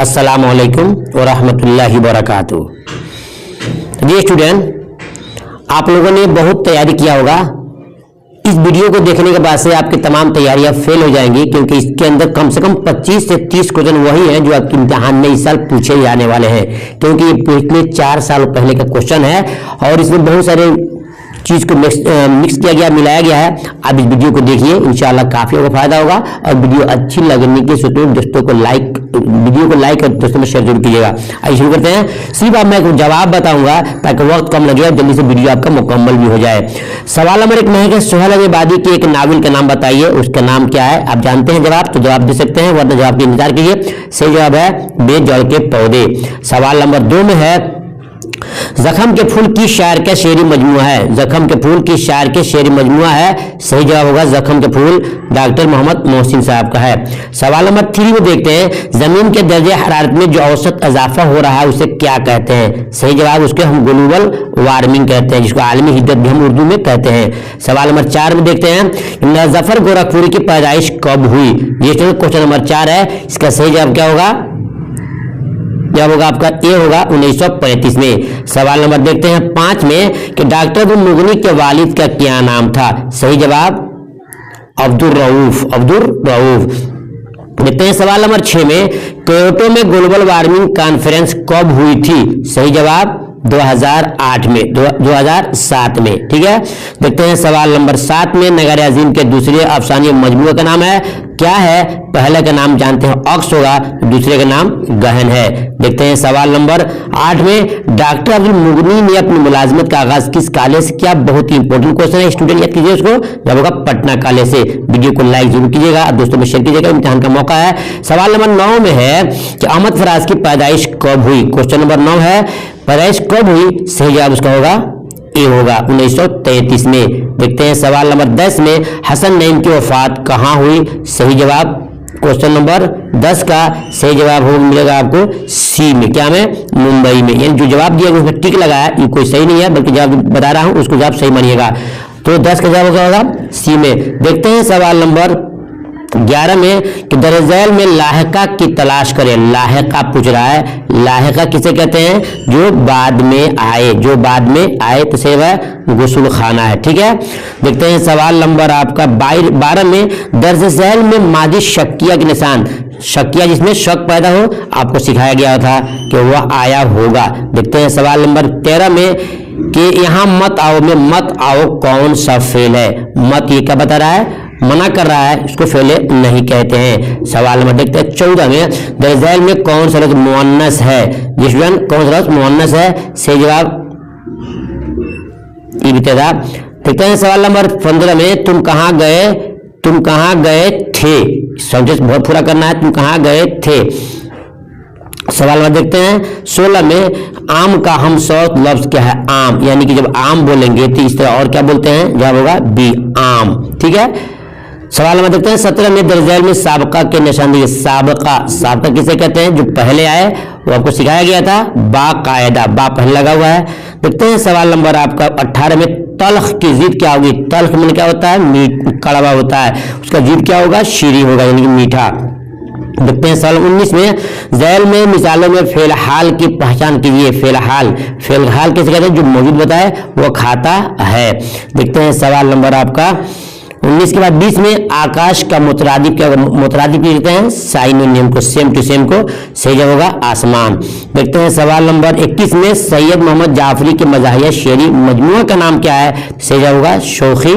अस्सलाम वालेकुम व रहमतुल्लाहि व बरकातुहू। जी स्टूडेंट, आप लोगों ने बहुत तैयारी किया होगा। इस वीडियो को देखने के बाद से आपकी तमाम तैयारियां फेल हो जाएंगी, क्योंकि इसके अंदर कम से कम 25 से 30 क्वेश्चन वही हैं जो आपके इम्तिहान में इस साल पूछे जाने वाले हैं, क्योंकि ये पिछले 4 साल पहले का क्वेश्चन है और इसमें बहुत सारे चीज को मिक्स किया गया, मिलाया गया है। आप इस वीडियो को देखिए, इंशाल्लाह काफी आपको फायदा होगा। और वीडियो अच्छी लगने के दोस्तों को वीडियो को लाइक और दोस्तों में शेयर जरूर कीजिएगा। आइए शुरू करते हैं। सिर्फ अब मैं जवाब बताऊंगा ताकि वक्त कम लगे, जल्दी से वीडियो आपका मुकम्मल भी हो जाए। सवाल नंबर 1 में है कि सोहेल अमीबादी के एक नावल का नाम बताइए, उसका नाम क्या है। आप जानते हैं जवाब, तो जवाब दे सकते हैं, वरना जवाब का इंतजार कीजिए। सही जवाब है बेजड़ के पौधे। सवाल नंबर 2 में है जख्म के फूल की शायर का शेरी मजमुआ है। जख्म के फूल की शायर के शेरी मजमुआ है। सही जवाब होगा जख्म के फूल, डॉक्टर मोहम्मद मोहसिन साहब का है। सवाल नंबर 3 में देखते हैं जमीन के दर्जे हरारत में जो औसत इजाफा हो रहा है उसे क्या कहते हैं। सही जवाब उसके हम ग्लोबल वार्मिंग कहते हैं, जिसको आलमी हिद्दत भी हम उर्दू में कहते हैं। सवाल नंबर 4 में देखते हैं जफर गोरखपुरी की पैदाइश कब हुई। ये क्वेश्चन नंबर 4 है। इसका सही जवाब क्या होगा? जवाब होगा आपका ए होगा 1935 में। सवाल नंबर देखते हैं 5 में कि डॉक्टर मुगनी के वालिद का क्या नाम था। सही जवाब अब्दुल रऊफ। देखते हैं सवाल नंबर 6 में क्योटो में ग्लोबल वार्मिंग कॉन्फ्रेंस कब हुई थी। सही जवाब 2008 में, 2007 में। ठीक है। देखते हैं सवाल नंबर 7 में नगर अजीम के दूसरे अफसानी मजमूए का नाम है क्या है। पहले का नाम जानते हैं अक्स होगा, दूसरे का नाम गहन है। देखते हैं सवाल नंबर 8 में डॉक्टर अब्दुल मुगनी ने अपनी मुलाजमत का आगाज किस कॉलेज से किया। बहुत ही इंपॉर्टेंट क्वेश्चन है, स्टूडेंट याद कीजिए उसको। जब होगा पटना कॉलेज से। वीडियो को लाइक जरूर कीजिएगा, दोस्तों में शेयर कीजिएगा, इम्तिहान का मौका है। सवाल नंबर 9 में है कि अहमद फराज की पैदाइश कब हुई। क्वेश्चन नंबर 9 है पैदाइश कब हुई। सही जवाब उसका होगा ए होगा 1933 में। देखते हैं सवाल नंबर 10 में हसन नईम की वफात कहाँ हुई। सही जवाब क्वेश्चन नंबर 10 का सही जवाब हो मिलेगा आपको सी में। क्या में? मुंबई में। यानी जो जवाब दिया उसमें टिक लगा है, ये कोई सही नहीं है, बल्कि जवाब बता रहा हूं उसको जवाब सही मानिएगा। तो 10 का जवाब क्या होगा? सी में। देखते हैं सवाल नंबर 11 में कि दरअसल में लाहिका की तलाश करें। लाहिका पूछ रहा है, लाहिका किसे कहते हैं? जो बाद में आए, जो बाद में आए, तो सही है गुस्ल खाना है। ठीक है। देखते हैं सवाल नंबर आपका 12 में दर्ज झैल में मादी शक्किया के निशान। शक्किया जिसमें शक पैदा हो, आपको सिखाया गया था कि वह आया होगा। देखते हैं सवाल नंबर 13 में कि यहाँ मत आओ में मत आओ कौन सा फेल है। मत ये क्या बता रहा है? मना कर रहा है, इसको फेले नहीं कहते हैं। सवाल नंबर देखते हैं 14 में दरअसल में कौन सा लफ्ज मुअन्नस है। जिसमें कौन सा लफ्ज मुअन्नस है। सही जवाब इब्तिदा। देखते हैं सवाल नंबर 15 में तुम कहाँ गए थे। सेंटेंस बहुत पूरा करना है। तुम कहाँ गए थे। सवाल नंबर देखते हैं 16 में आम का हम सौत लफ्ज क्या है। आम, यानी कि जब आम बोलेंगे तो इस तरह और क्या बोलते हैं। जवाब होगा बी आम। ठीक है। सवाल नंबर देखते हैं 17 में दरअसल में साबका के निशान दिए। साबका किसे कहते हैं? जो पहले आए, वो आपको सिखाया गया था बाकायदा, बा पहले लगा हुआ है। देखते हैं सवाल नंबर आपका 18 में तल्ख की जिद क्या होगी। तल्ख में क्या होता है? कड़वा होता है, उसका जिद क्या होगा? शीरी होगा, यानी कि मीठा। देखते हैं सवाल 19 में झैल में मिसालों में फेलहाल की पहचान कीजिए। फेलहाल किसे कहते हैं? जो मौजूद बताए वो खाता है। देखते हैं सवाल नंबर आपका 19 के बाद 20 में आकाश का मुतरादिफ क्या होगा। मुतरादिफ कहते हैं साइनोनिम को, सेम टू सेम को। सही जवाब होगा आसमान। देखते हैं सवाल नंबर 21 में सैयद मोहम्मद जाफरी के मज़ाहिया शेरी मजमुआ का नाम क्या है। सही जवाब होगा शौखी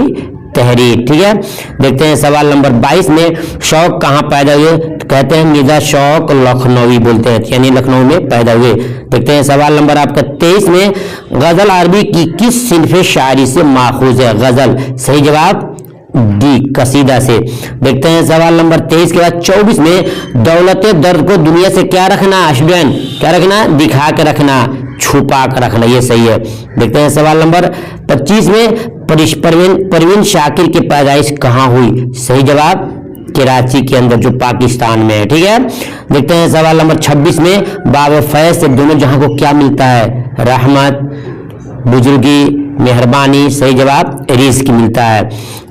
तहरीर। ठीक है। देखते हैं सवाल नंबर 22 में शौक कहाँ पैदा हुए। कहते हैं मिर्जा शौक लखनवी बोलते हैं, यानी लखनऊ में पैदा हुए। देखते हैं सवाल नंबर आपका 23 में गजल अरबी की किस सिनफ शायरी से माखूज है। गजल सही जवाब डी कसीदा से। देखते हैं सवाल नंबर 23 के बाद 24 में दौलत दर्द को दुनिया से क्या रखना। स्टूडेंट क्या रखना? दिखा के रखना, छुपा कर रखना, ये सही है। देखते हैं सवाल नंबर 25 में परवीन शाकिर की पैदाइश कहाँ हुई। सही जवाब कराची के अंदर, जो पाकिस्तान में है। ठीक है। देखते हैं सवाल नंबर 26 में बाब फैज से दोनों जहां को क्या मिलता है। रहमत, बुजुर्गी, मेहरबानी, सही जवाब रिस्क मिलता है।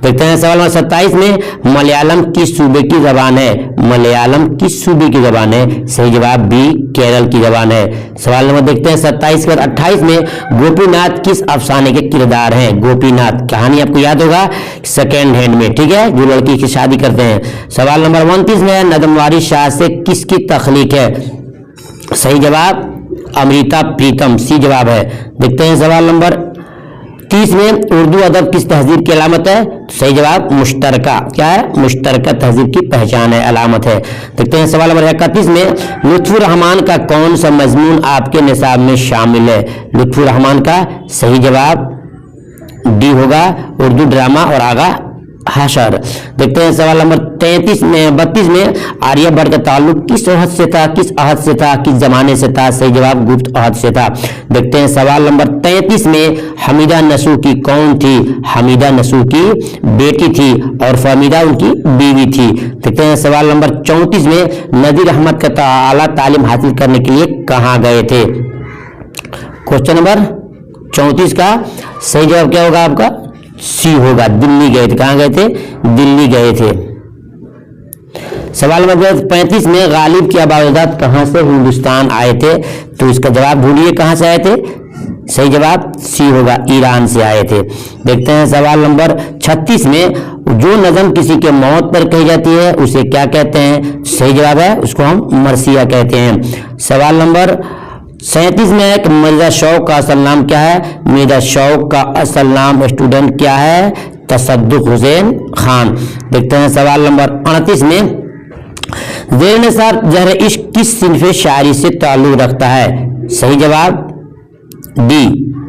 देखते हैं सवाल नंबर 27 में मलयालम किस सूबे की जबान है? मलयालम किस सूबे की जबान है? सही जवाब बी केरल की जबान है। सवाल नंबर देखते हैं 27 के बाद 28 में गोपीनाथ किस अफसाने के किरदार हैं? गोपीनाथ कहानी आपको याद होगा सेकेंड हैंड में, ठीक है, जो लड़की की शादी करते हैं। सवाल नंबर 29 में नदमवारी शाह से किसकी तख्लीक है? सही जवाब अमृता प्रीतम, सी जवाब है। देखते हैं सवाल नंबर 30 में उर्दू अदब किस तहजीब की अलामत है? सही जवाब मुश्तरका, क्या है? मुश्तरका तहजीब की पहचान है, अलामत है। देखते हैं सवाल नंबर 31 में लुत्फुर रहमान का कौन सा मजमून आपके निसाब में शामिल है? लुत्फुर रहमान का सही जवाब डी होगा, उर्दू ड्रामा और आगा हाशर। देखते हैं सवाल नंबर 32 में आर्यभट्ट का ताल्लुक किस अहद से था? किस अहद से था? किस जमाने से था? सही जवाब गुप्त अहद से था। देखते हैं सवाल नंबर 33 में हमीदा नसूकी कौन थी? हमीदा नसूकी बेटी थी और फहमीदा उनकी बीवी थी। देखते हैं सवाल नंबर 34 में नजीर अहमद का आला तालीम हासिल करने के लिए कहाँ गए थे? क्वेश्चन नंबर 34 का सही जवाब क्या होगा आपका? सी होगा, दिल्ली गए थे। कहां गए थे? दिल्ली गए थे। सवाल नंबर 35 में गालिब की आबादत कहां से हिंदुस्तान आए थे? तो इसका जवाब भूलिए, कहां से आए थे? सही जवाब सी होगा, ईरान से आए थे। देखते हैं सवाल नंबर 36 में जो नज़म किसी के मौत पर कही जाती है उसे क्या कहते हैं? सही जवाब है उसको हम मरसिया कहते हैं। सवाल नंबर 37 में है कि मिर्जा शौक का असल नाम क्या है? मिर्जा शौक का असल नाम स्टूडेंट क्या है? तसद्दुक हुसैन खान। देखते हैं सवाल नंबर 38 में ज़ेर निसाब ज़हर इश्क किस सिन्फ़े शायरी से ताल्लुक़ रखता है? सही जवाब डी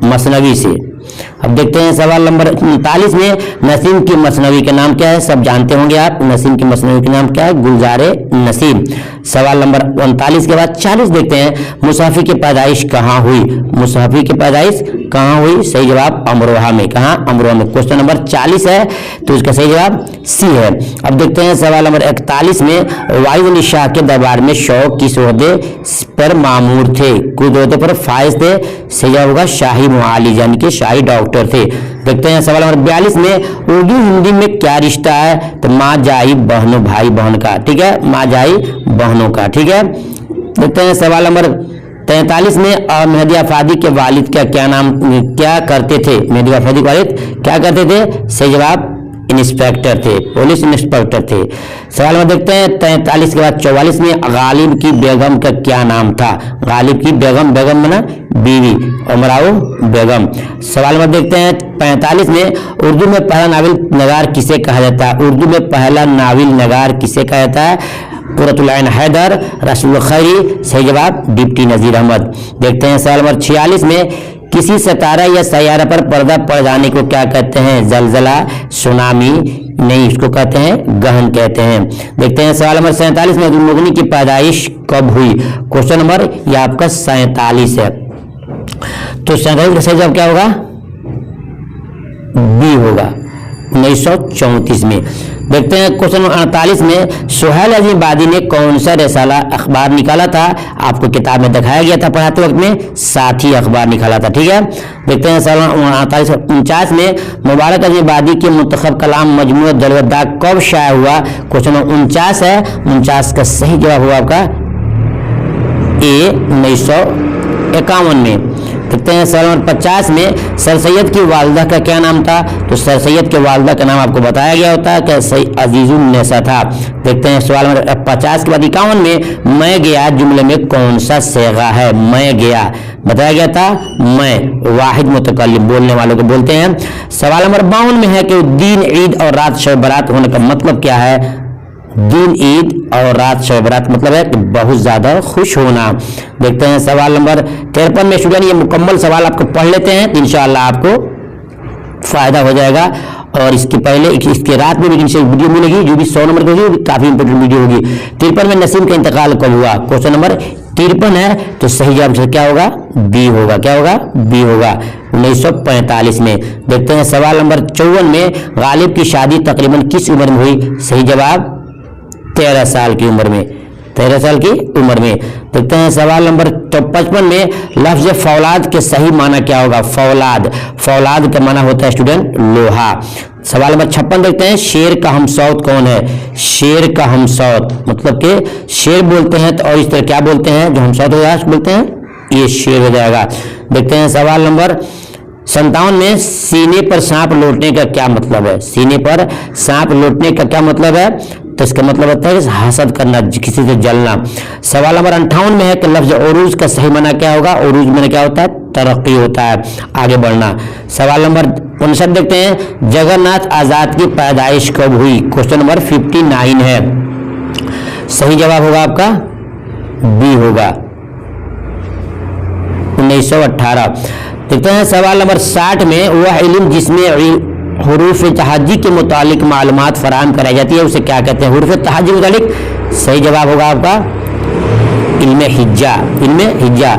मसनवी से। अब देखते हैं सवाल नंबर 39 में नसीम की मसनवी का नाम क्या है? सब जानते होंगे आप, नसीम की मसनवी का नाम क्या है? गुलजारे नसीम। सवाल नंबर 39 के बाद 40 देखते हैं मुसाफी की पैदाइश कहाँ हुई? मुसाफी की पैदाइश कहाँ हुई? सही जवाब अमरोहा में। कहाँ? अमरोहा में। क्वेश्चन नंबर 40 है तो इसका सही जवाब सी है। अब देखते हैं सवाल नंबर 41 में वाइद अली शाह के दरबार में शौक किस ओहदे पर मामूर थे? कुछ ओहदे पर फाइज थे। सही जवाब होगा शाही मुआलिज, यानी कि शाही डॉक्टर थे। देखते हैं सवाल नंबर 42 में उर्दू हिंदी में क्या रिश्ता है? तो माँ जाई बहनों भाई बहन का, ठीक है, माँ जाई बहनों का, ठीक है। देखते हैं सवाल नंबर 43 में मेहदी आफादी के वालिद क्या करते थे? मेहदी आफादी के वालिद क्या करते थे? सही जवाब इंस्पेक्टर थे, पुलिस इंस्पेक्टर थे। सवाल में देखते हैं 43 के बाद 44 में गालिब की बेगम का क्या नाम था? गालिब की बेगम, बेगम मना बीवी, उमराओ बेगम। सवाल में देखते हैं 45 में उर्दू में पहला नावल नगार किसे कहा जाता है? उर्दू में पहला नावल नगार किसे कहा जाता है? कुर्रतुल ऐन हैदर, रसूल खैरी। सही जवाब डिप्टी नजीर अहमद। देखते हैं सवाल नंबर 46 में किसी सितारा या सैयारा पर पर्दा पड़ जाने को क्या कहते हैं? जलजला, सुनामी, नहीं, इसको कहते हैं गहन कहते हैं। देखते हैं सवाल नंबर 47 में मुगनी की पैदाइश कब हुई? क्वेश्चन नंबर ये आपका 47 है। तो 47 का सही जवाब क्या होगा? बी होगा, 1934 में। देखते हैं क्वेश्चन नंबर 48 में सुहेल अजीबादी ने कौन सा रिसाला अखबार निकाला था? आपको किताब में दिखाया गया था पढ़ाते वक्त में, साथी अखबार निकाला था, ठीक है। देखते हैं सवाल 49 में मुबारक अजीबादी के मुंतखब कलाम मजमूआ दलवदाग कब शाया हुआ? क्वेश्चन नंबर 49 है। 49 का सही जवाब हुआ आपका ए 1951 में। देखते हैं सवाल नंबर 50 में सर सैयद की वालदा का क्या नाम था? तो सर सैयद के वालदा का नाम आपको बताया गया होता है कि सही अजीजुन्नेसा था। देखते हैं सवाल नंबर 50 के बाद 51 में मैं गया जुमले में कौन सा सेगा है? मैं गया बताया गया था, मैं वाहिद मुतकल्लिम बोलने वालों को बोलते हैं। सवाल नंबर 52 में है कि दिन ईद और रात शब बरात होने का मतलब क्या है? दिन ईद और रात शब बरात मतलब है कि बहुत ज्यादा खुश होना। देखते हैं सवाल नंबर 53 में स्टूडेंट ये मुकम्मल सवाल आपको पढ़ लेते हैं, इंशाअल्लाह आपको फायदा हो जाएगा। और इसके पहले इसके रात में भी वीडियो मिलेगी जो भी 100 नंबर की होगी, काफी इंपोर्टेंट वीडियो होगी। 53 में नसीम का इंतकाल कब हुआ? क्वेश्चन नंबर 53 है तो सही जवाब क्या होगा? बी होगा। क्या होगा? बी होगा, 1945 में। देखते हैं सवाल नंबर 54 में गालिब की शादी तकरीबन किस उम्र में हुई? सही जवाब 13 साल की उम्र में। 13 साल की उम्र में। देखते हैं सवाल नंबर 55 में लफ्ज फौलाद के सही माना क्या होगा। फौलाद, फौलाद का माना होता है स्टूडेंट लोहा। सवाल नंबर 56 देखते हैं शेर का हमसौत कौन है। शेर का हमसौत मतलब कि शेर बोलते हैं तो और इस तरह क्या बोलते हैं जो हमसौत होगा बोलते हैं, ये शेर हो जाएगा। देखते हैं सवाल नंबर 57 में सीने पर सांप लौटने का क्या मतलब है। सीने पर सांप लौटने का क्या मतलब है, तो इसका मतलब होता है हसद करना, किसी से जलना। सवाल नंबर 58 में है कि लफ्ज उरूज का सही माना क्या होगा। उरूज में क्या होता है, तरक्की होता है, आगे बढ़ना। सवाल नंबर 59 देखते हैं जगन्नाथ आजाद की पैदाइश कब हुई। क्वेश्चन नंबर 59 है। सही जवाब होगा आपका बी होगा 1918। देखते हैं सवाल नंबर 60 में वह इल्म जिसमें हुरूफ तहज्जी के मुतालिक मालूमात फराहम कराई जाती है उसे क्या कहते हैं। हुरूफ तहज्जी के मुतालिक सही जवाब होगा आपका इल्मे हिज्जा, इल्मे हिज्जा।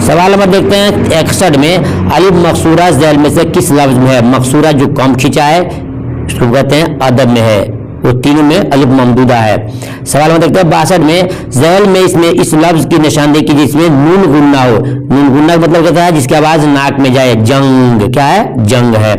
सवाल नंबर देखते हैं 61 में अलिफ मकसूरा ज़ैल में से किस लफ्ज में है। मकसूरा जो कम खिंचा है उसको कहते हैं अदब में है, वो तीनों में अलिफ ममदूदा है। सवाल नंबर देखते हैं 62 में ज़ैल में इसमें इस लफ्ज की निशानदेही की जिसमें नून गुन्ना हो। नून गुन्ना मतलब कहता है जिसकी आवाज नाक में जाए। जंग क्या है, जंग है।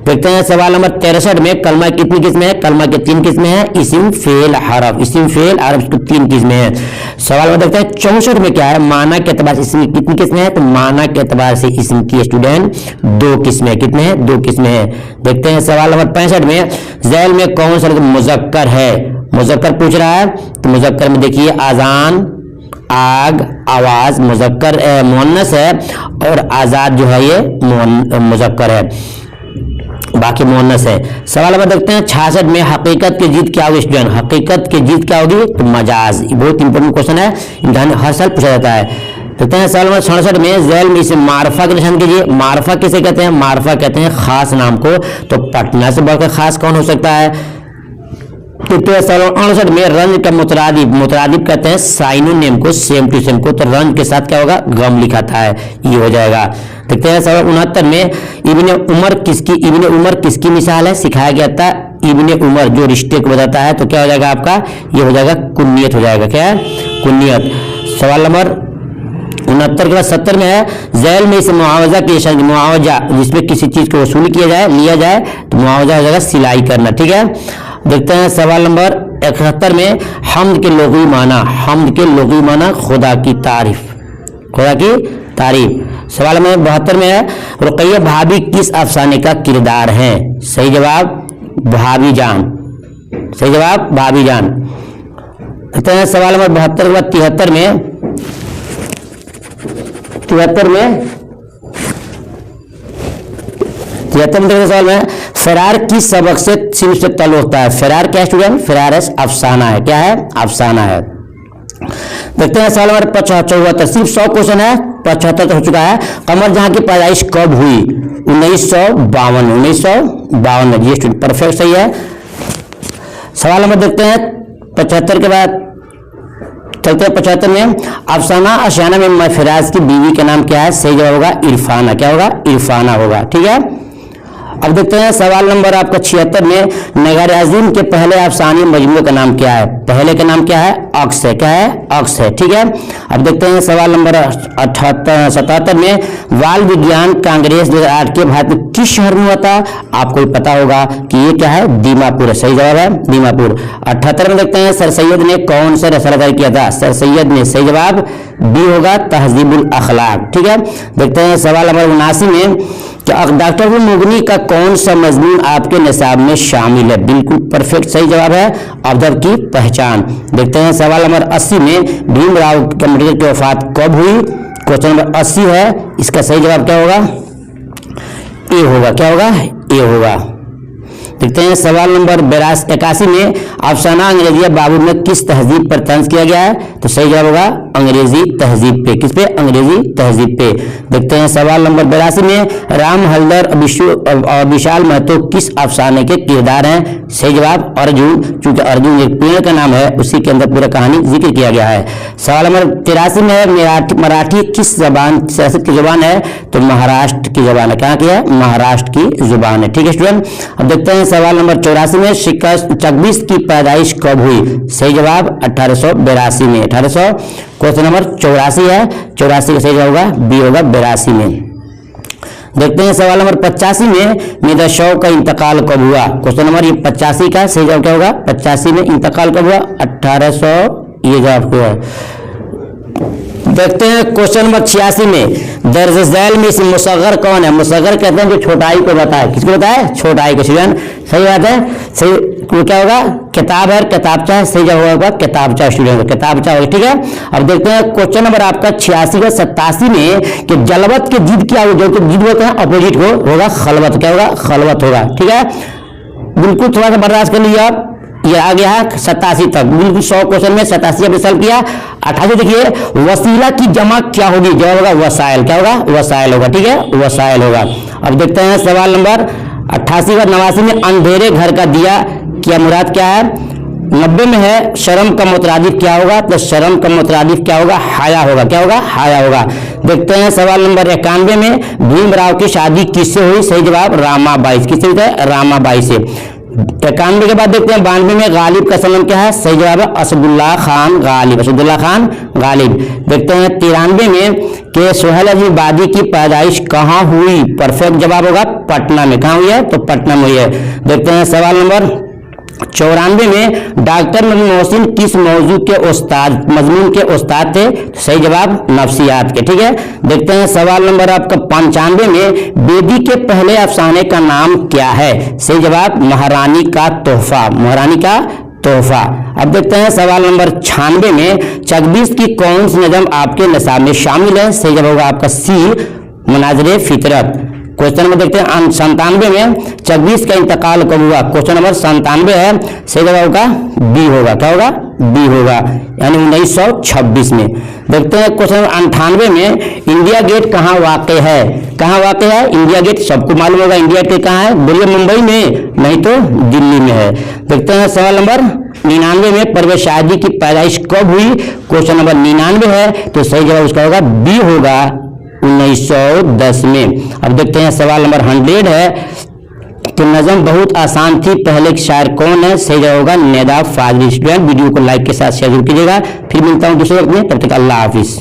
देखते हैं सवाल नंबर 63 में कलमा कितनी किस्में हैं। कलमा के 3 किस्में हैं, इस्म फेल हरफ। इस्म फेल हरफ की 3 किस्में हैं। सवाल नंबर देखते हैं 64 में क्या है, माना के एतबार से इस्म कितनी किस्में हैं, तो माना के एतबार से इस्म की स्टूडेंट 2 किस्में। कितने हैं, 2 किस्में हैं। देखते हैं सवाल नंबर 65 में ज़ैल में कौन सा मुज़क्कर है। मुज़क्कर पूछ रहा है तो मुज़क्कर में देखिए आजान, आग, आवाज मुज़क्कर मुअन्नस है और आजाद जो है ये मुज़क्कर है, बाकी मुअन्नस है। सवाल नंबर देखते हैं 66 में हकीकत की जीत क्या होगी स्टूडेंट। हकीकत की जीत क्या होगी, तो मजाज। बहुत इंपॉर्टेंट क्वेश्चन है, इम्तिहान हर साल पूछा जाता है। देखते हैं सवाल नंबर 67 में ज़ैल में इसे मारफा के निशान कीजिए। मारफा किसे कहते हैं, मारफा कहते हैं खास नाम को। तो पटना से बढ़कर खास कौन हो सकता है। देखते हैं सवाल 68 में रंज का मुतरादिफ, मुतरादिफ कहते हैं साइनो नेम को, सेम टू सेम को। तो रंज के साथ क्या होगा, गम लिखा था है, ये हो जाएगा। देखते हैं सवाल 69 में इब्ने उमर किसकी, इब्ने उमर किसकी मिसाल है। सिखाया गया था इब्ने उमर जो रिश्ते को बताता है, तो क्या हो जाएगा आपका, ये हो जाएगा कुन्नियत हो जाएगा। क्या है, कुन्नियत। सवाल नंबर 69 के बाद 70 में है ज़ैल में इसे मुआवजा की निशान, मुआवजा जिसमें किसी चीज को वसूल किया जाए, लिया जाए, तो मुआवजा हो जाएगा सिलाई करना। ठीक है। देखते हैं सवाल नंबर 71 में हम्द के लुग़वी माना। हम्द के लुग़वी माना खुदा की तारीफ, खुदा की तारीफ। सवाल नंबर 72 में है रुक़ैया भाभी किस अफसाने का किरदार है। सही जवाब भाभी जान, सही जवाब भाभी जान। देखते हैं सवाल नंबर 72 के बाद 73 में 73 सवाल में फरार किस सबक से सिर्फ से तल होता है। फरार क्या स्टूडेंट, फरार अफसाना है। क्या है, अफसाना है। देखते हैं सवाल नंबर 74, सिर्फ 100 क्वेश्चन है, 75 हो चुका है। कमर जहां की पैदाइश कब हुई, 1952। 1952 ये स्टूडेंट परफेक्ट सही है। सवाल नंबर देखते हैं 75 के बाद चलते हैं 75 में अफसाना अशाना में महफराज की बीवी का नाम क्या है। सही जवाब होगा इरफाना। क्या होगा, इरफाना होगा। ठीक है। अब देखते हैं सवाल नंबर आपका 76 में नगार अज़ीम के पहले अफसानी मजमू का नाम क्या है। पहले का नाम क्या है, अक्स है। क्या है, अक्स है। ठीक है। अब देखते हैं सवाल नंबर 77 में बाल विज्ञान कांग्रेस 2008 के भारत में किस शहर में हुआ था। आपको भी पता होगा कि ये क्या है, दीमापुर है। सही जवाब है दीमापुर। 78 में देखते हैं सर सैयद ने कौन सा रसाला जारी किया था। सर सैयद ने, सही जवाब बी होगा तहजीबुल अखलाक। ठीक है। देखते हैं सवाल नंबर 79 में डॉक्टर मुगनी का कौन सा मजमून आपके निसाब में शामिल है। बिल्कुल परफेक्ट सही जवाब है अदब की पहचान। देखते हैं सवाल नंबर 80 में भीमराव अम्बेडकर की वफात कब हुई। क्वेश्चन नंबर 80 है, इसका सही जवाब क्या होगा, ए होगा। क्या होगा, ए होगा। देखते हैं सवाल नंबर 81 में अफसाना अंग्रेजिया बाबू में किस तहजीब पर तंज किया गया है। तो सही जवाब होगा अंग्रेजी तहजीब पे। किस पे, अंग्रेजी तहजीब पे। देखते हैं सवाल नंबर 82 में राम हल्दर और विशाल महतो किस अफसाने के किरदार हैं। सही जवाब अर्जुन, चूंकि अर्जुन एक पेड़ का नाम है, उसी के अंदर पूरा कहानी जिक्र किया गया है। सवाल नंबर 83 में मराठी किस जबान सियासत की जुबान है। तो महाराष्ट्र की जुबान है। क्या की है, महाराष्ट्र की जुबान है। ठीक है स्टूडेंट। अब देखते हैं सवाल नंबर 84 में शिकस्त चकबीस की पैदाइश कब हुई? सही जवाब 1882 में। 1800 क्वेश्चन नंबर 84 है, 84 का सही जवाब होगा बी होगा 82 में। देखते हैं सवाल नंबर 85 में मिर्जा शौ का इंतकाल कब हुआ? क्वेश्चन नंबर ये 85 का सही जवाब क्या होगा? 85 में इंतकाल कब हुआ? 1800 ये जवाब हुआ। देखते हैं क्वेश्चन नंबर 86 में दर्ज झैल में से मुसग्गर कौन है? मुसग्गर कहते हैं जो छोटाई को बताए, किसको बताए? छोटाई को। स्टूडेंट सही बात है, सही क्या होगा? किताब है, किताबचा है, सही जवाब होगा किताबचा। स्टूडेंट किताबचा होगा, ठीक है। अब देखते हैं क्वेश्चन नंबर आपका 86 का 87 में कि जलवत के जिद क्या होगा? जो जिद होता है अपोजिट को होगा खलवत। क्या होगा? खलवत होगा, ठीक है। बिल्कुल थोड़ा सा बर्दाश्त कर लीजिए आप। ये आ गया है 87 तक, बिल्कुल 100 क्वेश्चन में 87 पे सॉल्व किया। 88 देखिए वसीला की जमा क्या होगी? जवाब होगा वसाइल। क्या होगा? वसाइल होगा, ठीक है, वसाइल होगा। अब देखते हैं सवाल नंबर 88 और 89 में अंधेरे घर का दिया क्या मुराद क्या है? 90 में है शर्म का मुतरादिफ क्या होगा? तो शर्म का मुतरादिफ क्या होगा? हाया होगा। क्या होगा? हाया होगा। देखते हैं सवाल नंबर 91 में भीमराव की शादी किससे हुई? सही जवाब रामाबाई। किससे हुई है? रामाबाई से। 91 के बाद देखते हैं 92 में गालिब का सनम क्या है? सही जवाब है असदुल्ला खान गालिब। असदुल्ला खान गालिब। देखते हैं 93 में कि सोहेल अजीबादी की पैदाइश कहाँ हुई? परफेक्ट जवाब होगा पटना में। कहाँ हुई है? तो पटना में हुई है। देखते हैं सवाल नंबर 94 में डॉक्टर नबी मोहसिन किस मौजू के उस्ताद मजमून के उस्ताद थे? सही जवाब नफ्सियात के, ठीक है। देखते हैं सवाल नंबर आपका 95 में बेदी के पहले अफसाने का नाम क्या है? सही जवाब महारानी का तोहफा। महारानी का तोहफा। अब देखते हैं सवाल नंबर 96 में चकबीस की कौन सी नज़म आपके निसाब में शामिल है? सही जवाब होगा आपका सी मनाज़िर फितरत। क्वेश्चन नंबर देखते हैं 97 में चकबीस का इंतकाल कब हुआ? क्वेश्चन नंबर 97 है, सही जवाब होगा बी होगा। क्या होगा? बी होगा, यानी 1926 में। देखते हैं क्वेश्चन नंबर 98 में इंडिया गेट कहाँ वाक़ है? कहाँ वाक़ है इंडिया गेट? सबको मालूम होगा इंडिया गेट कहाँ है? बोलिए मुंबई में, नहीं तो दिल्ली में है। देखते हैं सवाल नंबर 99 में परवेज शादी की पैदाइश कब हुई? क्वेश्चन नंबर 99 है, तो सही जवाब उसका होगा बी होगा 1910 में। अब देखते हैं सवाल नंबर 100 है कि नज़म बहुत आसान थी पहले शायर कौन है? सही जवाब होगा नेदा फाजली। स्टूडेंट वीडियो को लाइक के साथ शेयर कीजिएगा। फिर मिलता हूँ दूसरे वक्त में, तब तक अल्लाह हाफिज।